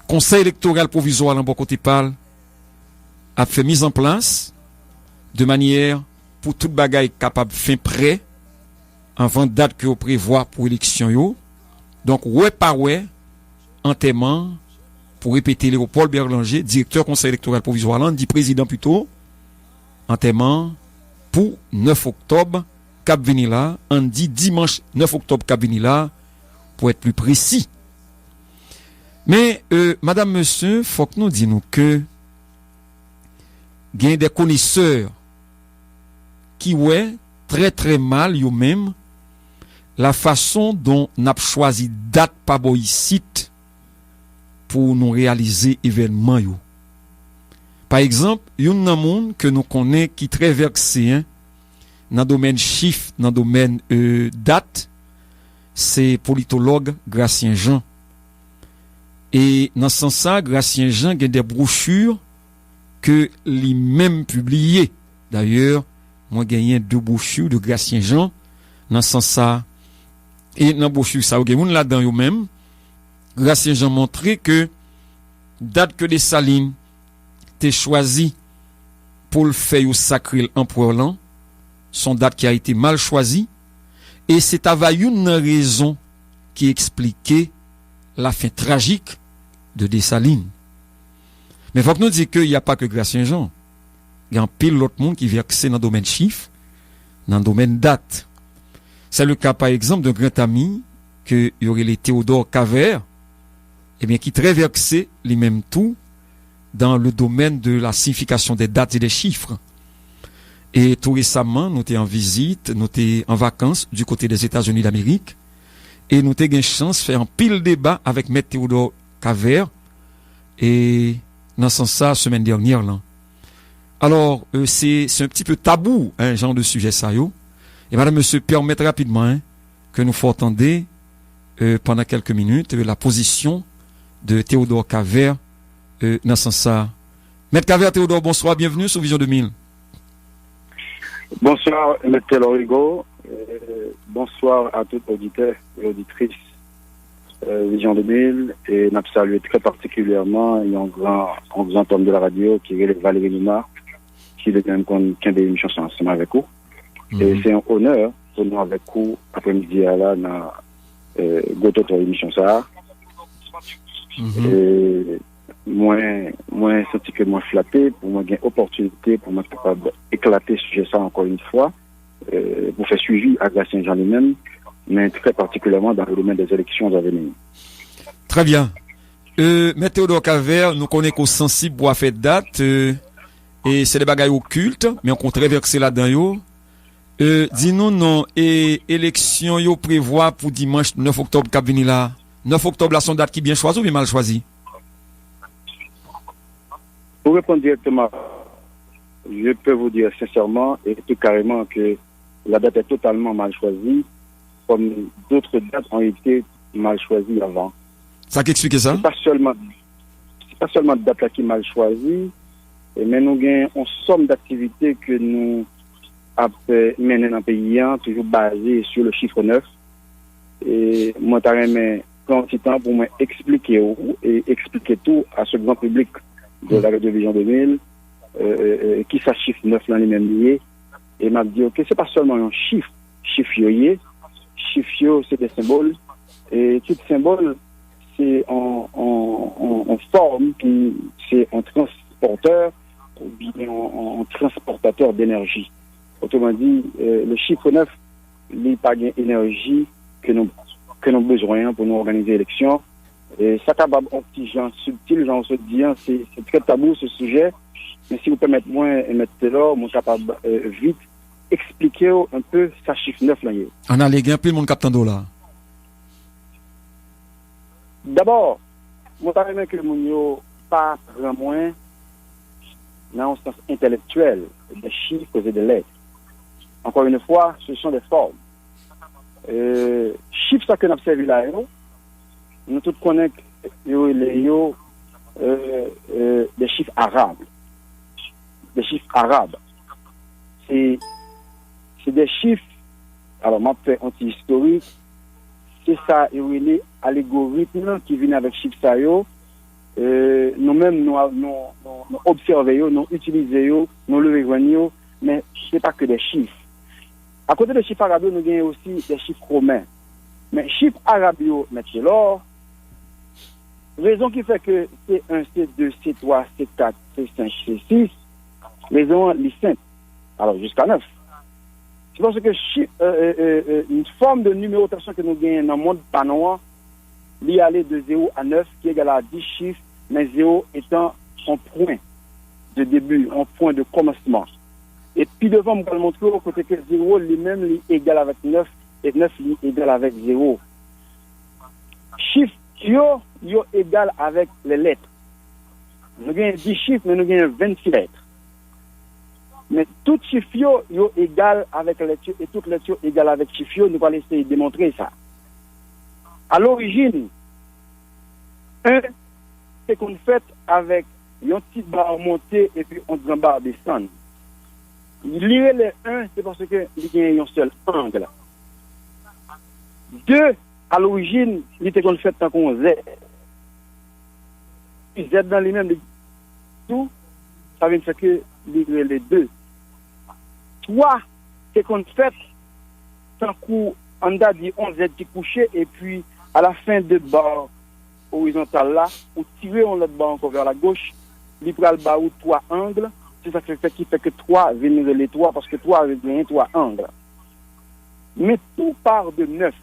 Conseil électoral provisoire en bon côté parle a fait mise en place de manière pour toute bagaille capable fin prêt avant date que vous prévoit pour élection yo. Donc ouais par ouais enterrement pour répéter Léopold Berlanger, directeur conseil électoral provisoire là, dit président plutôt enterrement pour 9 octobre cap vini là, on dit dimanche 9 octobre cap vini là pour être plus précis. Mais madame monsieur, faut que nous disions que il y a des connaisseurs qui ouais très très mal yo même la façon dont n'a choisi date pas boycite pour nous réaliser événement yo. Par exemple, yon nan moun que nous connaît qui très versé hein, dans domaine chiffre, dans domaine date, c'est politologue Gratien Jean. Et dans ce sens, Gratien Jean a des brochures que lui-même publié. D'ailleurs, moi gagné 2 brochures de Gratien Jean dans ce sens. Et dans brochure ça, vous avez là-dedans yo même, Gratien Jean montré que date que des Salines t'es choisi pour le faire au sacré empereur là, son date qui a été mal choisie, et c'est avec une raison qui expliquait la fin tragique de Dessalines. Mais faut que nous dire qu'il n'y a pas que Gratien Jean. Il y a un pile l'autre monde qui vient dans le domaine chiffre, dans le domaine date. C'est le cas, par exemple, d'un grand ami que y aurait les Théodore Cavert, eh bien, qui très versé lui-même tout dans le domaine de la signification des dates et des chiffres. Et tout récemment, nous étions en visite, nous étions en vacances du côté des États-Unis d'Amérique, et nous avons eu chance de faire un pile débat avec M. Théodore Cavert, et dans ce sens, la semaine dernière, là. Alors, c'est un petit peu tabou, hein, genre de sujet ça, yo. Et madame, monsieur, permettez rapidement, hein, que nous faut entendre, pendant quelques minutes, la position de Théodore Cavert, dans ce sens. Maître Cavert, Théodore, bonsoir, bienvenue sur Vision 2000. Bonsoir, Maître Lorigo. Bonsoir à tous auditeurs et auditrices Vision 2000. Et nous saluons très particulièrement un grand homme de la radio qui est Valérie Lima, qui est même qui a des émissions ensemble avec vous. Et c'est un honneur pour nous avec vous après-midi là dans votre émission ça. Et moi senti que moi flatté pour moi gagner opportunité pour moi capable éclater ce sujet ça encore une fois pour faire suivi à Gratien Jean lui-même, mais très particulièrement dans le domaine des élections à venir. Très bien. M. Théodore Cavert, nous connaissons qu'au sensible pour faire date et c'est des bagailles occultes, mais on compte traverser là-dedans yo. Dis-nous non, et élection yo prévoit pour dimanche 9 octobre cap vini là. 9 octobre là son date qui bien choisie ou bien mal choisie? Pour répondre directement, je peux vous dire sincèrement et tout carrément que la date est totalement mal choisie, comme d'autres dates ont été mal choisies avant. Ça qui explique ça? C'est pas seulement la date là qui est mal choisie, mais nous avons une somme d'activités que nous avons menées dans le pays, toujours basées sur le chiffre 9. Et moi, je prends un petit temps pour m'expliquer et expliquer tout à ce grand public de la radio Vision 2000, qui ça chiffre 9 l'année même lié. Et m'a dit, ok, c'est pas seulement un chiffre yoyé, chiffre c'est des symboles, et tout symbole, c'est en forme, qui c'est un transporteur, ou bien un transportateur d'énergie. Autrement dit, le chiffre 9, il n'y a pas d'énergie que nous avons besoin pour nous organiser l'élection. Et ça capable un petit genre subtil, genre se dit, c'est très tabou ce sujet, mais si vous permettez moi et mettre là, moi capable vite expliquer un peu ça chiffre 9 là. On a les gains plus le monde captant là. D'abord, moi j'aimerais que mon yo pas grand moins dans un sens intellectuel des chiffres et des lettres. Encore une fois, ce sont des formes. Chiffres ça que nous observons là, nous tous connaissons des chiffres arabes. Des chiffres arabes. C'est des chiffres, alors moi je fais anti-historique, c'est ça, il y a l'algorithme qui vient avec chiffres ça yo, nous-mêmes, nous observons, nous utilisons, nous le rejoignons, mais ce n'est pas que des chiffres. À côté des chiffres arabes, nous avons aussi des chiffres romains. Mais chiffres arabes, mettez l'or. Raison qui fait que C1, C2, C3, C4, C5, C6, raison les simple. Alors jusqu'à 9. C'est parce que une forme de numérotation que nous gagnons dans le monde panois, l'y aller de 0 à 9, qui est égal à 10 chiffres, mais 0 étant un point de début, un point de commencement. Et puis devant, je vais vous montrer au côté que 0 lui-même est égal avec 9, et 9 est égal avec 0. Chiffre yo égal avec les lettres. Nous avons 10 chiffres, mais nous avons 26 lettres. Mais tout chiffre yo égal avec les lettres, et toutes les lettres égal avec chiffre, nous allons essayer de démontrer ça. À l'origine, 1, c'est qu'on fait avec une petite barre montée et puis on barre descendre. Lire les 1, c'est parce que il y a un seul angle. 2, à l'origine, il était qu'on fait tant qu'on Z. Z dans les mêmes tout, ça veut dire que lire les 2. 3, c'est qu'on fait tant qu'on a dit 11 Z qui couché et puis à la fin de barre horizontale là, ou tirer on l'autre barre encore vers la gauche, il prend le barre ou 3 angles. C'est ça qui fait que 3 viennent les 3 parce que 3 vient 3 angles. Mais tout part de 9.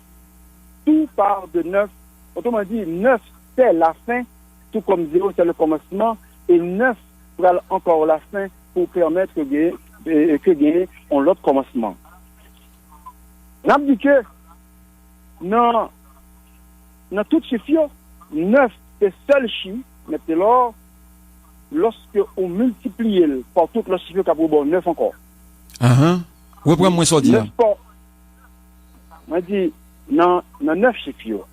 Tout part de 9. Autrement dit, 9 c'est la fin, tout comme 0 c'est le commencement, et 9 sera encore la fin pour permettre que gagner l'autre commencement. On a dit que dans tout chiffre, 9 c'est seul chiffre, mais c'est là, lorsque on multiplie par tout le chiffre qui a pour 9 encore. Oui, pour moi, ça dit. On dit, dans 9 chiffres,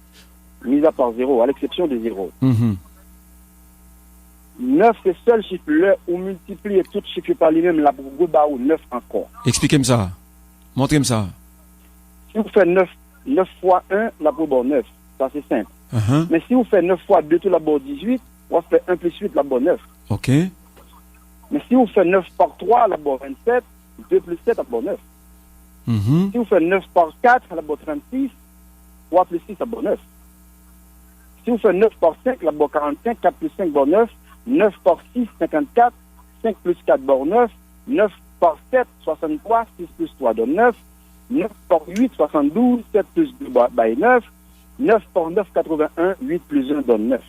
mis à part 0, à l'exception de 0. 9, c'est seul chiffre là où multiplier tout chiffre par lui-même, la pour 9 encore. Expliquez-moi ça. Montrez-moi ça. Si vous faites 9 fois 1, la pour 9. Ça, c'est simple. Mais si vous faites 9 fois 2, tout la pour 18, on va faire 1 plus 8, la pour 9. OK. Mais si vous faites 9 par 3, la pour 27, 2 plus 7, la pour 9. Si vous faites 9 par 4, la pour 36, 3 plus 6, la pour 9. Si vous faites 9 par 5, la pour 45, 4 plus 5, pour 9. 9 par 6, 54, 5 plus 4, pour 9. 9 par 7, 63, 6 plus 3, donne 9. 9 par 8, 72, 7 plus 2, 9. 9 par 9, 81, 8 plus 1, donne 9.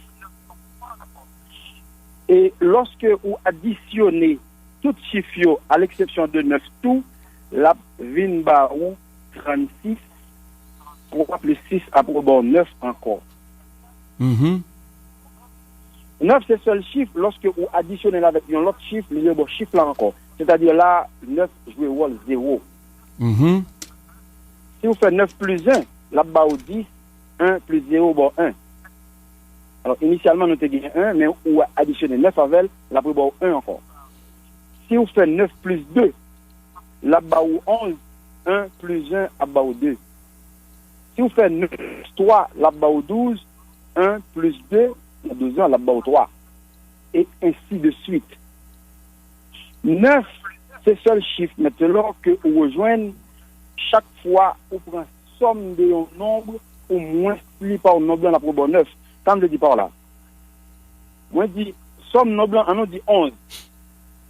Et lorsque vous additionnez tout chiffre à l'exception de 9 tout, la vin barou 36, 3 plus 6 après 9 encore. 9 c'est seul chiffre, lorsque vous additionnez avec un autre chiffre, il y a un chiffre là encore. C'est-à-dire là, 9 joue rôle 0. Si vous faites 9 plus 1, là bas 10, 1 plus 0, 1. Alors, initialement, nous avons gagné 1, mais vous additionnez 9 avec, là bas 1 encore. Si vous faites 9 plus 2, là bas 11, 1 plus 1, là bas 2. Si vous faites 9 plus 3, là bas 12, 1 plus 2, là 12 ans, là bas 3. Et ainsi de suite. 9, c'est seul chiffre. Maintenant que vous rejoignez, chaque fois, vous prenez somme de un nombre, ou moins pli par un nombre, la probe 9. Quand je dis par là, moi je dis somme nombre, on dit 11.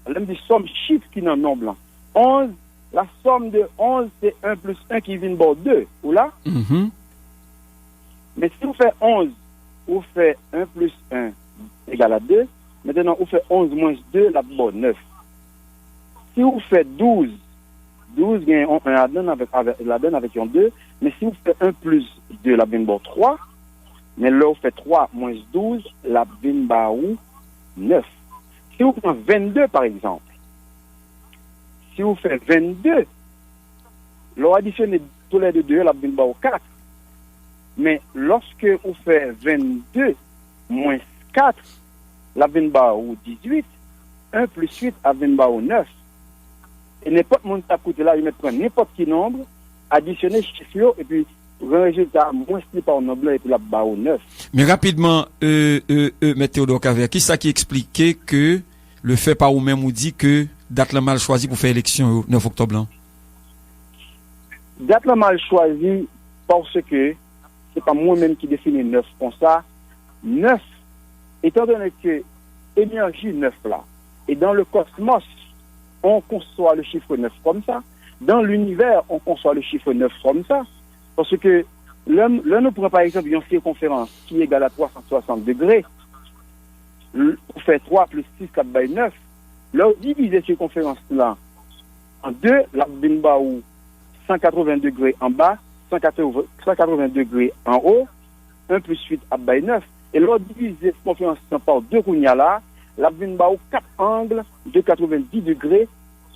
On dit somme chiffre qui est dans nombre. 11, la somme de 11, c'est 1 plus 1 qui vient par 2. Ou là? Mais si vous faites 11, vous faites 1 plus 1 égale à 2. Maintenant, vous faites 11 moins 2, la bonne 9. Si vous faites 12, 12 gagne la donne avec un 2. Mais si vous faites 1 plus 2, la bonne 3. Mais là, vous faites 3 moins 12, la bonne 9. Si vous prenez 22, par exemple, si vous faites 22, l'on additionne tous les deux, la bonne 4. Mais lorsque vous faites 22 moins 4, la bonne 18, 1 plus 8 à 9. Et n'importe mon à côté là, il me prend n'importe quel nombre, additionner chiffre, et puis un résultat moins stylé par un blanc et puis la barre au 9. Mais rapidement, M. Théodore Cavert, qui ça qui expliquait que le fait par vous-même ou dit que date la mal choisi pour faire élection au 9 octobre là? Date la mal choisi parce que c'est pas moi-même qui définis 9 comme ça. 9, étant donné que énergie 9 là, et dans le cosmos, on conçoit le chiffre 9 comme ça. Dans l'univers, on conçoit le chiffre 9 comme ça. Parce que là, nous prenons par exemple une circonférence qui est égale à 360 degrés. On fait 3 plus 6, 4 by 9. Là, on divise cette circonférence là en deux, la bimba ou 180 degrés en bas, 180 degrés en haut, 1 plus 8 à by 9. Et là, on divise cette circonférence par deux kounya là, la bimba ou 4 angles de 90 degrés,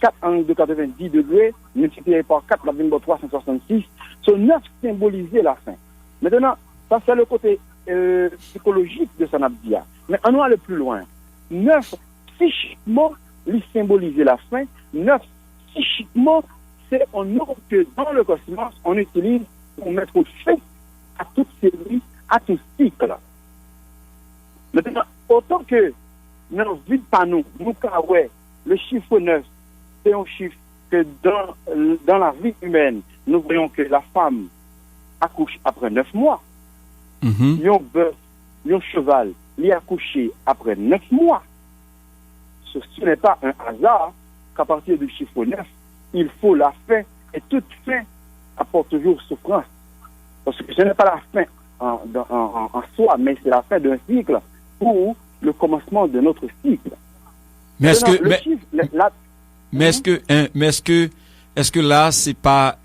4 angles de 90 degrés, multiplié par 4, la bimba 366. Ce 9 symbolisait la fin. Maintenant, ça c'est le côté psychologique de Sanabdia. Mais on va aller plus loin. 9, psychiquement, il symbolisait la fin. 9, psychiquement, c'est un nom que dans le cosmos, on utilise pour mettre fin à toute série, à tout cycle. Maintenant, autant que dans le vide pas nous, le chiffre 9, c'est un chiffre que dans la vie humaine, nous voyons que la femme accouche après 9 mois. Un bœuf, un cheval, il est accouché après 9 mois. Ce n'est pas un hasard qu'à partir du chiffre 9, il faut la fin, et toute fin apporte toujours souffrance. Parce que ce n'est pas la fin en soi, mais c'est la fin d'un cycle pour le commencement de notre cycle. Mais est-ce que là c'est pas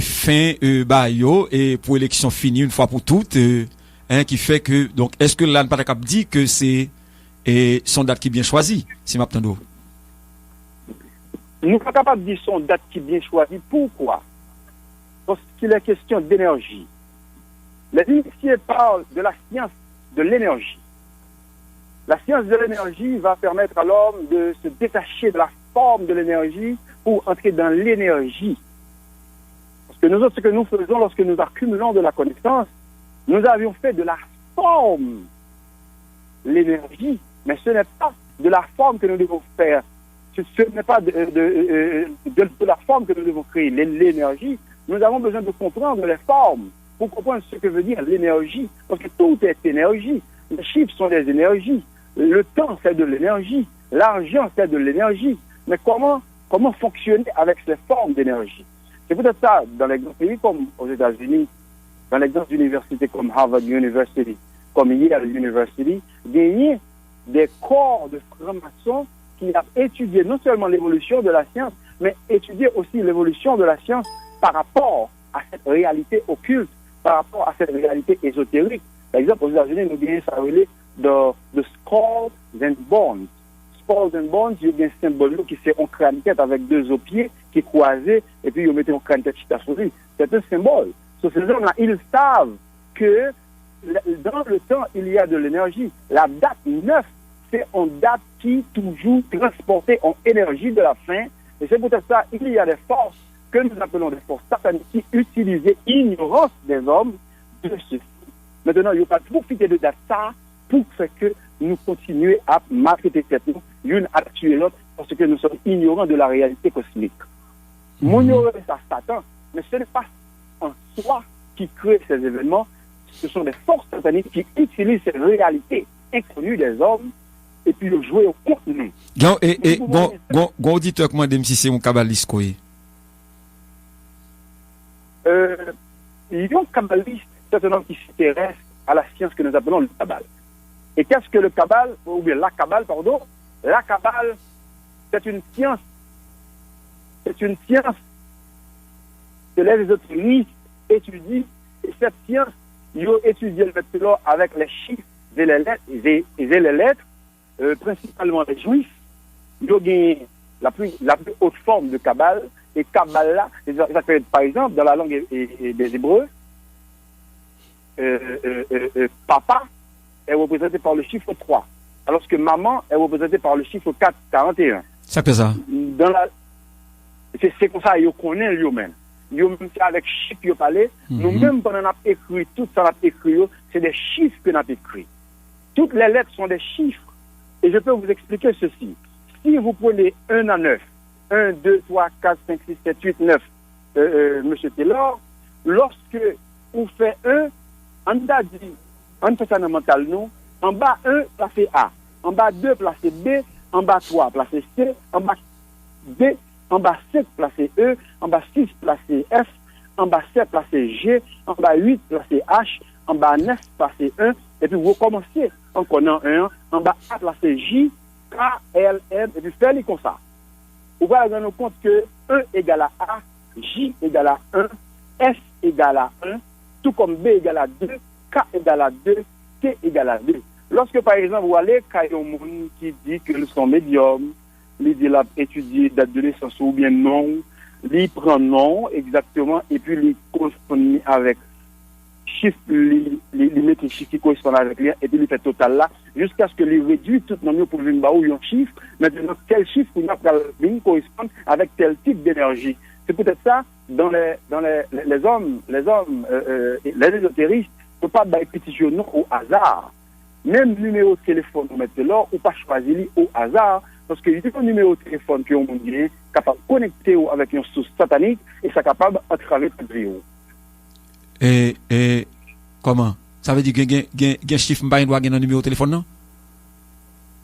fin bayo et pour élection finie une fois pour toutes qui fait que donc est-ce que là ne pas capable dire que c'est son date qui est bien choisie si m'attendons? Nous ne sommes pas capables de dire son date qui est bien choisie. Pourquoi? Parce qu'il est question d'énergie. Les initiés parlent de la science de l'énergie. La science de l'énergie va permettre à l'homme de se détacher de la forme de l'énergie pour entrer dans l'énergie. Parce que nous autres, ce que nous faisons lorsque nous accumulons de la connaissance, nous avions fait de la forme l'énergie, mais ce n'est pas de la forme que nous devons faire. Ce n'est pas de la forme que nous devons créer l'énergie. Nous avons besoin de comprendre les formes pour comprendre ce que veut dire l'énergie. Parce que tout est énergie. Les chiffres sont des énergies. Le temps, c'est de l'énergie. L'argent, c'est de l'énergie. Mais comment fonctionner avec ces formes d'énergie? C'est peut-être ça, dans les grands pays comme aux États-Unis, dans les grandes universités comme Harvard University, comme Yale University, gagner des corps de francs-maçons qui a étudié non seulement l'évolution de la science, mais étudié aussi l'évolution de la science par rapport à cette réalité occulte, par rapport à cette réalité ésotérique. Par exemple, aux États-Unis, nous gagnons ça de Skulls and Bones. Skulls and Bones, il y a un symbole qui c'est un crâne tête avec deux os pieds qui est croisé, et puis ils mettent un crâne tête chita souris. C'est un symbole. Sur ces hommes-là, ils savent que dans le temps, il y a de l'énergie. La date 9, c'est une date qui toujours transportée en énergie de la fin. Et c'est peut-être ça, il y a des forces que nous appelons des forces sataniques qui utilisent l'ignorance des hommes de ceci. Maintenant, il n'y a pas profiter de ça pour faire que nous continuions à maltraiter cette nous, l'une à tuer l'autre, parce que nous sommes ignorants de la réalité cosmique. Mon ignorance, ça Satan, mais ce n'est pas en soi qui crée ces événements, ce sont des forces sataniques qui utilisent ces réalités inconnues des hommes et puis le jouer au contenu. Gon auditeur comment dem si c'est un kabbaliste quoi? Il y a un kabbaliste, c'est un homme qui s'intéresse à la science que nous appelons le Kabbale. Et qu'est-ce que le Kabbale, ou bien la Kabbale, pardon? La Kabbale, c'est une science que les ésotéristes étudient, et cette science, ils ont étudié le méthode avec les chiffres et les lettres, principalement les juifs. Ils ont gagné la plus haute forme de Kabbale, et Kabbale là, ça fait par exemple dans la langue des Hébreux, papa est représenté par le chiffre 3, alors que maman est représentée par le chiffre 4, 41. Ça fait ça. C'est comme ça, ils connaissent lui-même. yo même avec chiffres yo parler, nous-mêmes pendant n'a écrit tout ça n'a écrit, c'est des chiffres que n'a écrit. Toutes les lettres sont des chiffres. Et je peux vous expliquer ceci. Si vous prenez 1 à 9, 1, 2, 3, 4, 5, 6, 7, 8, 9, Monsieur Taylor, lorsque vous faites 1, on a dit, on fait ça dans le mental, nous, en bas 1, placez A, en bas 2, placez B, en bas 3, placez C, en bas D, en bas 5, placez E, en bas 6, placez F, en bas 7, placez G, en bas 8, placez H, en bas 9, placez 1, et puis vous recommencez encore dans 1, en bas A, placez J, K, L, M, et puis faites-le comme ça. Vous allez rendre compte que 1 égale à A, J égale à 1, S égale à 1, tout comme B égale à 2, K égale à 2, T égale à 2. Lorsque, par exemple, vous allez à un monde qui dit que nous sommes médiums, il dit là, étudier date de naissance ou bien non, il prend non exactement, et puis il correspond avec chiffre, il met les chiffres qui correspondent avec lui, et puis il fait total là, jusqu'à ce que il réduit tout le monde pour venir où un chiffre. Maintenant, quel chiffre correspond avec tel type d'énergie. C'est peut-être ça, dans les hommes, les ésotéristes, ne peuvent pas répétition au hasard. Même numéro de téléphone, vous mettez là, ou pas choisir au hasard, parce que il y a un numéro de téléphone qui est capable de connecter avec une source satanique, et c'est capable de travers le vidéo. Et comment? Ça veut dire que il y a un chiffre qui doit avoir un numéro de téléphone, non?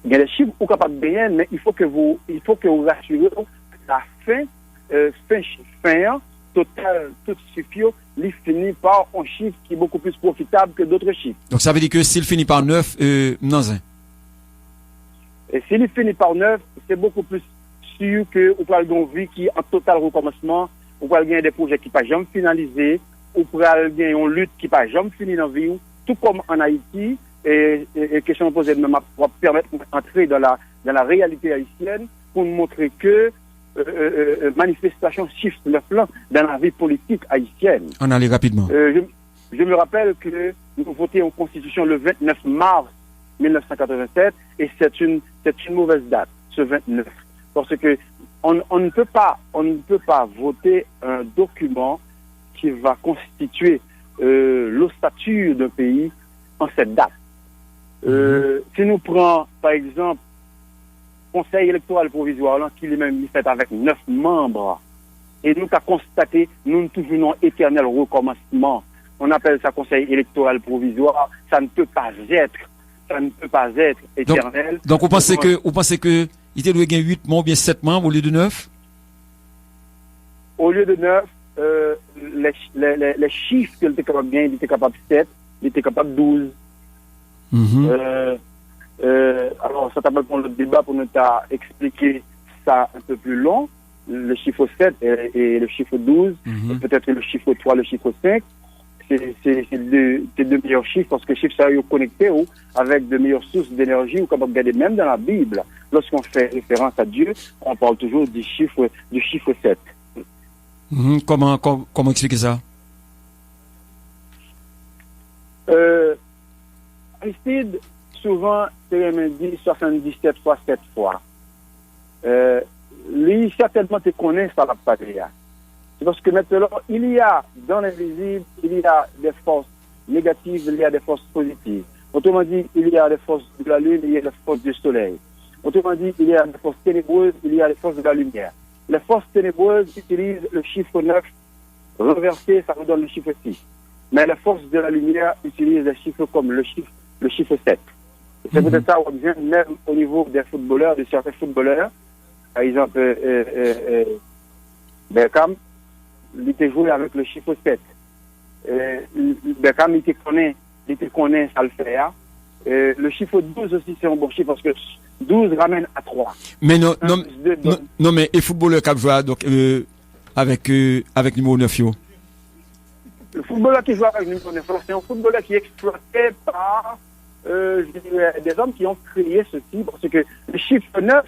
Il y a des chiffres qui sont capables de bien, mais il faut que vous rassurez la fin total, tout chiffre, il finit par un chiffre qui est beaucoup plus profitable que d'autres chiffres. Donc ça veut dire que s'il finit par 9, non. Et s'il finit par 9, c'est beaucoup plus sûr que vous parlez d'une vie qui est en total recommencement, vous parlez gagner des projets qui ne sont jamais finalisés, vous parlez gagner une lutte qui ne sont jamais finie dans la vie, tout comme en Haïti, et question posée même pour permettre d'entrer dans la réalité haïtienne pour nous montrer que manifestation chiffre le plan dans la vie politique haïtienne. On allait rapidement. Je me rappelle que nous votions en constitution le 29 mars 1987 et c'est une mauvaise date, ce 29. Parce que on ne peut pas voter un document qui va constituer l'ossature d'un pays en cette date. Si nous prenons, par exemple, Conseil électoral provisoire, là, qui est même fait avec 9 membres, et nous avons constaté, nous ne toujours un éternel recommencement. On appelle ça Conseil électoral provisoire, ça ne peut pas être éternel. Donc vous pensez que il doit gagner 8 membres ou bien 7 membres au lieu de 9? Au lieu de 9, les chiffres qu'il était capable de gagner, il était capable de 7, il était capable de 12. Alors, ça t'appelle pour le débat pour nous expliquer ça un peu plus long. Le chiffre 7 et le chiffre 12, et peut-être le chiffre 3, le chiffre 5. C'est deux meilleurs chiffres parce que les chiffres sont connectés avec de meilleures sources d'énergie ou comme on regarde même dans la Bible. Lorsqu'on fait référence à Dieu, on parle toujours du chiffre 7. Comment expliquer ça? Aristide, souvent, c'est dit 77 fois 7 fois. Lui, certainement, te connaît ça la patrie. C'est parce que maintenant, il y a dans l'invisible, il y a des forces négatives, il y a des forces positives. Autrement dit, il y a des forces de la lune, il y a des forces du soleil. Autrement dit, il y a des forces ténébreuses, il y a des forces de la lumière. Les forces ténébreuses utilisent le chiffre 9 renversé, ça nous donne le chiffre 6. Mais les forces de la lumière utilisent des chiffres comme le chiffre 7. C'est peut-être ça, on vient même au niveau des footballeurs, de certains footballeurs. Par exemple, Beckham, il était joué avec le chiffre 7. Beckham, il te connaît, ça le fait. Le chiffre 12 aussi, c'est un bon chiffre parce que 12 ramène à 3. Mais non, mais les footballeurs qui jouent donc, avec numéro 9, yo. Le footballeur qui joue avec numéro 9, c'est un footballeur qui est exploité par des hommes qui ont créé ceci parce que le chiffre 9,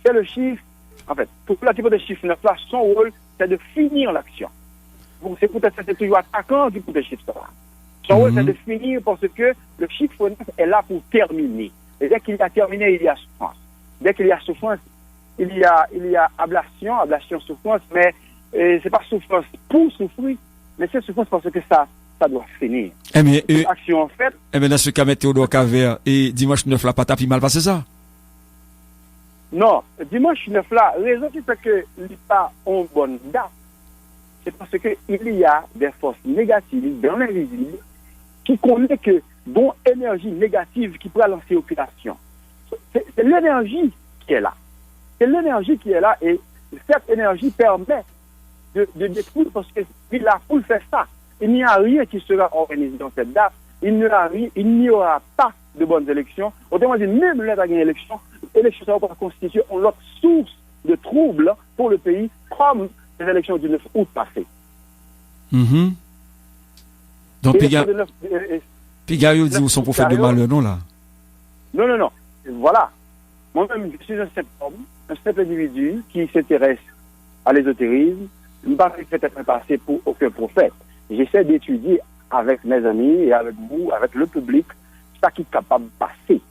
c'est le chiffre. En fait, pour la type de chiffre 9 là, son rôle, c'est de finir l'action. Bon, c'est peut-être c'est toujours attaquant qui peut le chiffre là. Son rôle, c'est de finir parce que le chiffre 9 est là pour terminer. Et dès qu'il a terminé, il y a souffrance. Dès qu'il y a souffrance, il y a ablation, souffrance, mais Et c'est pas souffrance pour souffrir, mais c'est souffrance parce que ça doit finir. Eh mais, action en fait. Eh bien, dans ce cas, M. Théodore Cavert, et dimanche 9 là, pas tapis mal passé ça? Non, dimanche 9 là, raison qui fait que l'IPA ont bonne date, c'est parce que il y a des forces négatives dans l'invisible qui connaissent que dont énergie négative qui pourrait lancer occupation. C'est l'énergie qui est là. C'est l'énergie qui est là et cette énergie permet de détruire parce que si la foule fait ça, il n'y a rien qui sera organisé dans cette date, il n'y aura pas de bonnes élections. Autrement dit, même là, il y a une élection, l'élection ça va pas constituer une autre source de troubles pour le pays, comme les élections du 9 août passé. Donc, Pigario dit où sont pour faire de malheur, non, là? Non. Voilà. Moi-même, je suis un simple individu qui s'intéresse à l'ésotérisme. Je ne pas peut-être passer pour aucun prophète. J'essaie d'étudier avec mes amis et avec vous, avec le public, ça qui est capable de passer.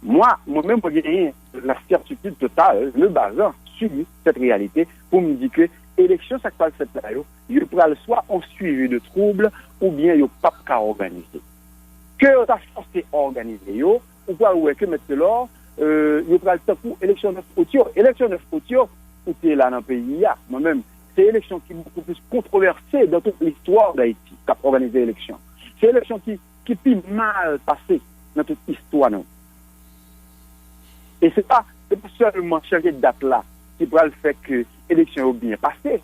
Moi-même, j'ai gagné la certitude totale, le basant sur cette réalité, pour me dire que l'élection, ça va le faire là, je pourrais soit en suivi de troubles, ou bien il pas qu'à organiser. Que on a forcé à organiser, ou quoi, ou que maintenant, il pourrait le temps pour élection 9 août. Élection 9 août, où tu es là dans le pays, moi-même, c'est l'élection qui est beaucoup plus controversée dans toute l'histoire d'Haïti, qu'a organisé l'élection. C'est l'élection qui est mal passée dans toute l'histoire, non. Et c'est pas seulement changer de date là qui pourra le faire que l'élection est bien passée.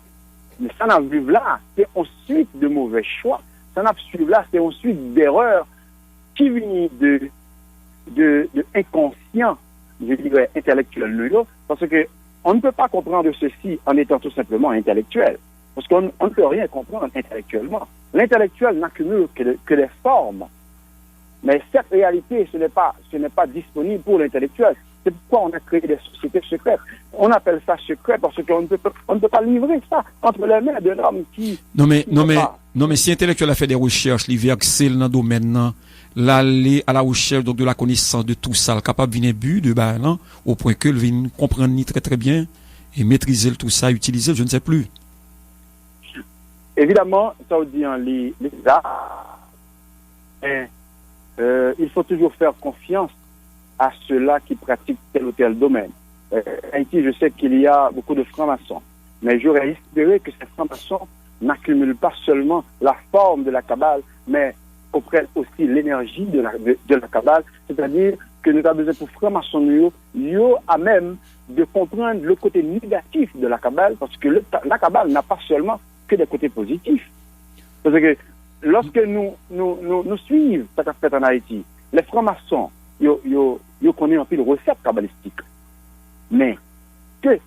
Mais ça n'a vu là, c'est ensuite de mauvais choix. Ça n'a suivi là, c'est ensuite d'erreurs qui viennent de inconscient, je dirais, intellectuel, parce que on ne peut pas comprendre ceci en étant tout simplement intellectuel. Parce qu'on ne peut rien comprendre intellectuellement. L'intellectuel n'accumule que des formes. Mais cette réalité, ce n'est pas disponible pour l'intellectuel. C'est pourquoi on a créé des sociétés secrètes. On appelle ça secret parce qu'on ne peut pas livrer ça entre les mains d'un homme qui... Non mais si l'intellectuel a fait des recherches, il vient excelle dans le domaine, l'aller à la recherche donc, de la connaissance de tout ça, capable de venir but de bain, au point que le vient comprendre ni très très bien et maîtriser tout ça, utiliser, je ne sais plus. Évidemment, ça veut dire les arts. Il faut toujours faire confiance à ceux-là qui pratiquent tel ou tel domaine. Haïti, je sais qu'il y a beaucoup de francs-maçons, mais j'aurais espéré que ces francs-maçons n'accumulent pas seulement la forme de la Kabbale, mais comprennent aussi l'énergie de la Kabbale, c'est-à-dire que nous avons besoin pour francs-maçons, à même de comprendre le côté négatif de la Kabbale, parce que la Kabbale n'a pas seulement que des côtés positifs. Parce que lorsque nous suivons ce qu'a fait en Haïti, les francs-maçons, ils connaissent un peu de recettes kabbalistiques. Mais que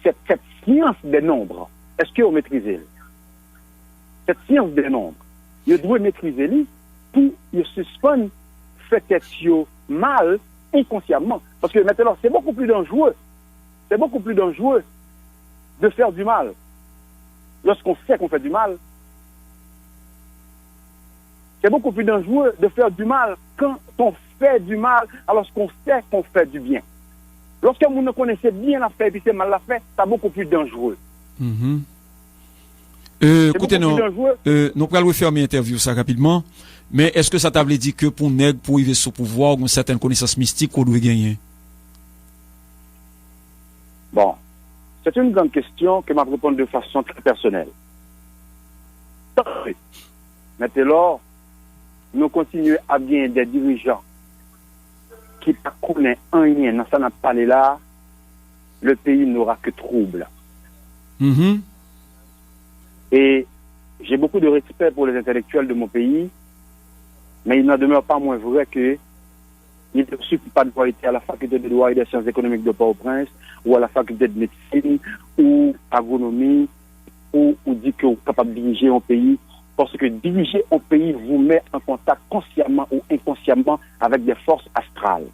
cette science des nombres, est-ce qu'ils ont maîtrisé? Cette science des nombres, ils doivent maîtriser pour ils suspendent fait mal inconsciemment. Parce que maintenant, c'est beaucoup plus dangereux. C'est beaucoup plus dangereux de faire du mal. Lorsqu'on sait qu'on fait du mal, c'est beaucoup plus dangereux de faire du mal quand on fait du mal alors qu'on sait qu'on fait du bien. Lorsque vous ne connaissez bien la fait et puis c'est mal la fait, c'est beaucoup plus dangereux. Écoutez, nous allons fermer l'interview ça rapidement, mais est-ce que ça t'a dit que pour nègre, pour arriver au pouvoir, une certaine connaissance mystique qu'on doit gagner? Bon, c'est une grande question que m'a répondu de façon très personnelle. Maintenant, nous continuons à bien des dirigeants qui ne connaissent rien dans ça n'a pas là, le pays n'aura que trouble. Et j'ai beaucoup de respect pour les intellectuels de mon pays, mais il n'en demeure pas moins vrai que il ne suffit pas de pouvoir être à la faculté de droit et des sciences économiques de Port-au-Prince, ou à la faculté de médecine, ou agronomie, ou dire que vous êtes capable de diriger un pays. Parce que diriger un pays vous met en contact consciemment ou inconsciemment avec des forces astrales.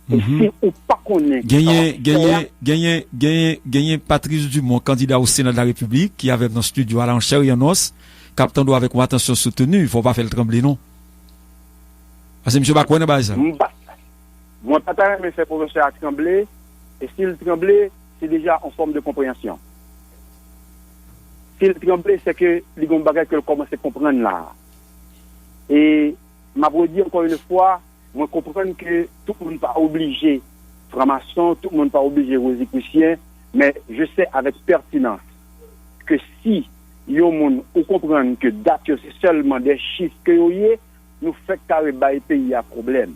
Et si on pas connaît... Gagné Patrice Dumont, candidat au Sénat de la République, qui avait dans le studio à l'enchère et en os, captant doit avec une attention soutenue, il ne faut pas faire le trembler, non? Parce que M. Bakouane n'a pas ça. Moi, pas mais fait professeur à trembler, et s'il tremblait, c'est déjà en forme de compréhension. s'il tremble, c'est que les gens commencent à comprendre là. Et m'a dit encore une fois, moi comprendre que tout le monde n'est pas obligé franc-maçon, tout le monde n'est pas obligé rosicrucien, mais je sais avec pertinence que si yon moun ou comprendre que date c'est seulement des chiffres que yoye, nous fait carré bail pays à problème.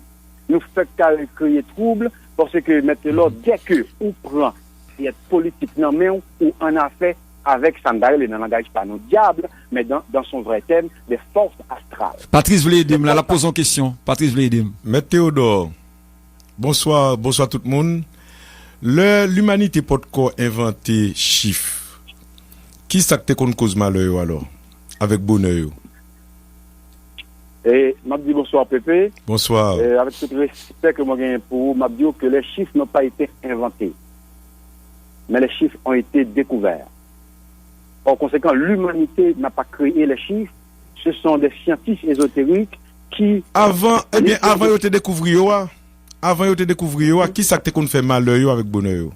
Nous fait carré créer trouble parce que maintenant dès que on prend et politique non mais ou en affaire avec Sandale dans langage pas nos diables mais dans son vrai thème des forces astrales. Patrice voulait aider la pose en question. Patrice voulait aider. Maître Théodore. Bonsoir tout le monde. L'humanité peut quoi inventer chiffres. Qui s'acte qu'on cause malheur alors avec bonheur? Et m'a dit bonsoir Pépé. Bonsoir. Avec tout le respect que moi gagne pour m'a dit que les chiffres n'ont pas été inventés. Mais les chiffres ont été découverts. En conséquent, l'humanité n'a pas créé les chiffres, ce sont des scientifiques ésotériques qui avant de te découvrir qui s'acte qu'on fait malheur avec bonheur.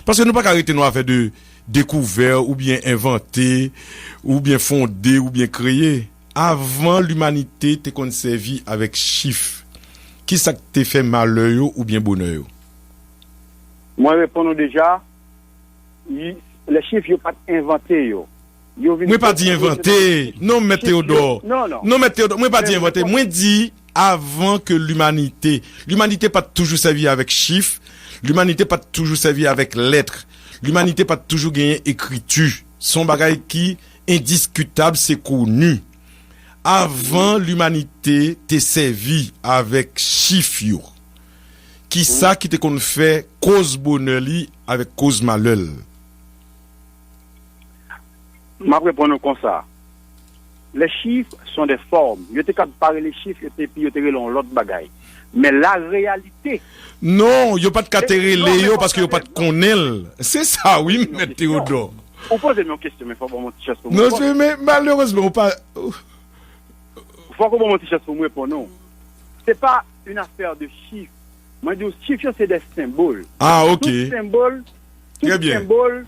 Parce que nous pas arrêter nous à faire de découvert ou bien inventé ou bien fondé ou bien créé. Avant l'humanité t'es qu'on servi avec chiffres. Qui ça te fait malheur ou bien bonheur? Moi répondons déjà les chiffres yo pas inventé yo. Moi pas dit inventé. Non mais Théodore. Non mais Théodore, moi pas dit inventé. Moi dit avant que l'humanité pas toujours servi avec chiffres, l'humanité pas toujours servi avec lettres. L'humanité pas toujours gagné écriture. Son bagage qui indiscutable, c'est connu. Avant l'humanité t'est servi avec chiffres. Qui ça qui te qu'on fait cause bonheur li avec cause malheur? Ma réponds comme ça. Les chiffres sont des formes. Je te capable parler les chiffres et puis je te l'autre bagaille. Mais la réalité. Non, il n'y a pas de catégorie Léo parce qu'il n'y a pas de connaître. C'est ça, oui, mais Théodore. Vous posez une question, mais il faut que mon petit chasse pour moi. Non, mais malheureusement, pas. Il faut que mon petit chasse pour moi pour nous. Ce n'est pas une affaire de chiffres. Moi, je dis chiffres, c'est des symboles. Ah, ok. Tout symbole,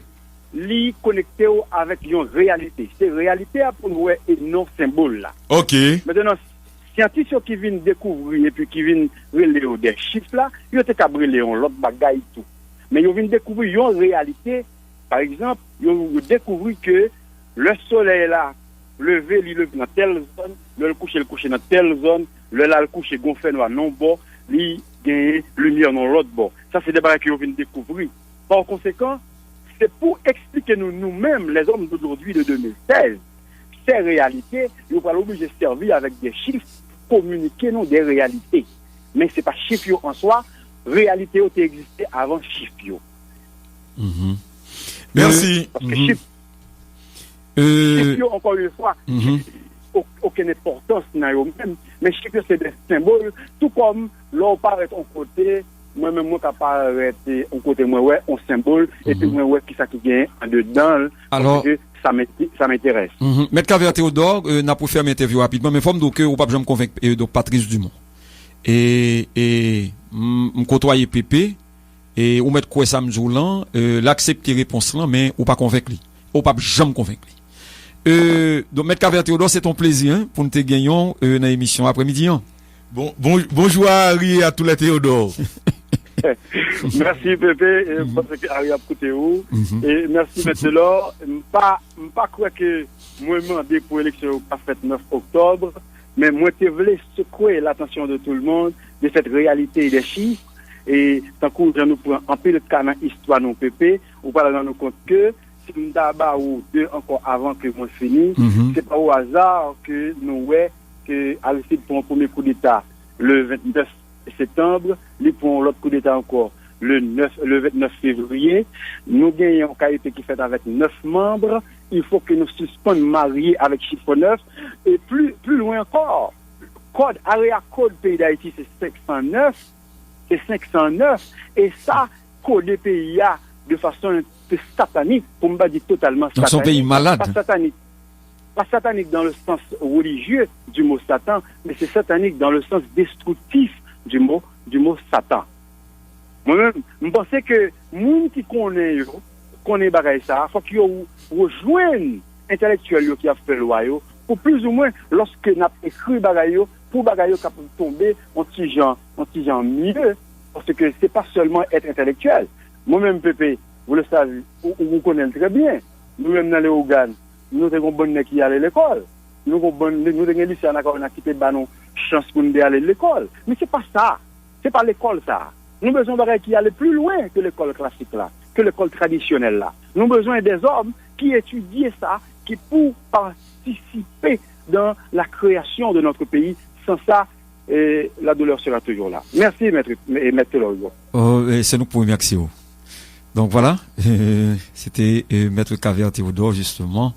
li connecté avec une réalité. C'est réalité à pour nous et non symbole là. Ok. Maintenant, scientifiques qui viennent découvrir et puis qui viennent relayer des chiffres là, ils ont été cabrés l'autre bagaille tout. Mais ils viennent découvrir une réalité. Par exemple, ils ont découvert que le soleil là, levé, il levé dans telle zone, le coucher dans telle zone, le coucher gonflé dans non bord, il gagne lumière dans l'autre bord. Ça c'est des bagages qu'ils viennent découvrir. Par conséquent, c'est pour expliquer nous-mêmes, les hommes d'aujourd'hui de 2016, ces réalités, nous allons obligés de servir avec des chiffres, communiquer nous des réalités. Mais ce n'est pas chiffres en soi, réalité qui existait avant chiffres. Merci. Parce que chiffres, encore une fois, aucune importance dans eux-mêmes, mais chiffres c'est des symboles, tout comme l'on paraît en côté. Moi-même, moi, capable d'arrêter un côté, moi, ouais, un symbole, et puis, moi, ouais, qui ça qui vient en dedans, alors, parce que ça m'intéresse. Maître Caver Théodore, n'a pas fait une interview rapidement, mais forme donc, ou pas, je me convaincre, de Patrice Dumont. Et, côtoyer Pépé, et, ou mettre quoi ça m'joulant, l'accepter réponse là, mais, ou pas convaincre lui. Ou pas, jamais convaincre lui. Donc, Maître Caver Théodore, c'est ton plaisir, hein, pour nous te gagnons, dans l'émission après-midi, hein. Bonjour Harry à tous les Théodore. Merci Pépé, parce que Harry a écouté où. Et merci maintenant. Pas croire que moi demandé pour l'élection pas faite 9 octobre, mais moi je voulais secouer l'attention de tout le monde de cette réalité des chiffres. Et tant que nous prenons un peu de cas dans l'histoire non Pépé, ou pas dans nous compte que si nous d'abord ou deux encore avant que moi finisse, c'est pas au hasard que nous que Aristide pour un premier coup d'État le 29 septembre, lui pour l'autre coup d'État encore le 29 février. Nous gagnons un KIP qui fait avec 9 membres. Il faut que nous suspendions mariés avec chiffre 9. Et plus loin encore, code, area code pays d'Haïti, c'est 509. C'est 509. Et ça, code des pays de façon un peu satanique, pour me dire totalement satanique. Donc son pays malade. Pas satanique. Pas satanique dans le sens religieux du mot Satan, mais c'est satanique dans le sens destructif du mot Satan. Moi-même, je pense que les gens qui connaissent bagaille ça, faut qu'ils rejoignent intellectuels qui a fait loi pour plus ou moins lorsque n'a écrit bagay pour bagay capable tomber en petit genre mieux parce que c'est pas seulement être intellectuel. Moi-même Pépé, vous le savez, vous connaissez très bien. Nous-mêmes dans les organes, nous avons bonne qui aller à l'école. Nous avons des lycéens qui te donnent chance pour nous aller à l'école. Mais c'est pas ça. C'est pas l'école ça. Nous avons besoin de gens qui aller plus loin que l'école classique là, que l'école traditionnelle là. Nous avons besoin des hommes qui étudient ça, qui pour participer dans la création de notre pays. Sans ça, la douleur sera toujours là. Merci, maître Lorgo. C'est nous pour remercier. Donc voilà, c'était maître Kaver Théodore justement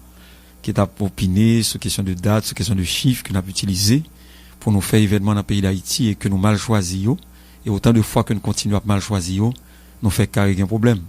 qui t'a opiné sur question de date, sur question de chiffres que nous avons utilisé pour nous faire événement dans le pays d'Haïti et que nous mal choisi. Et autant de fois que nous continuons à mal choisir, nous fait carrément un problème.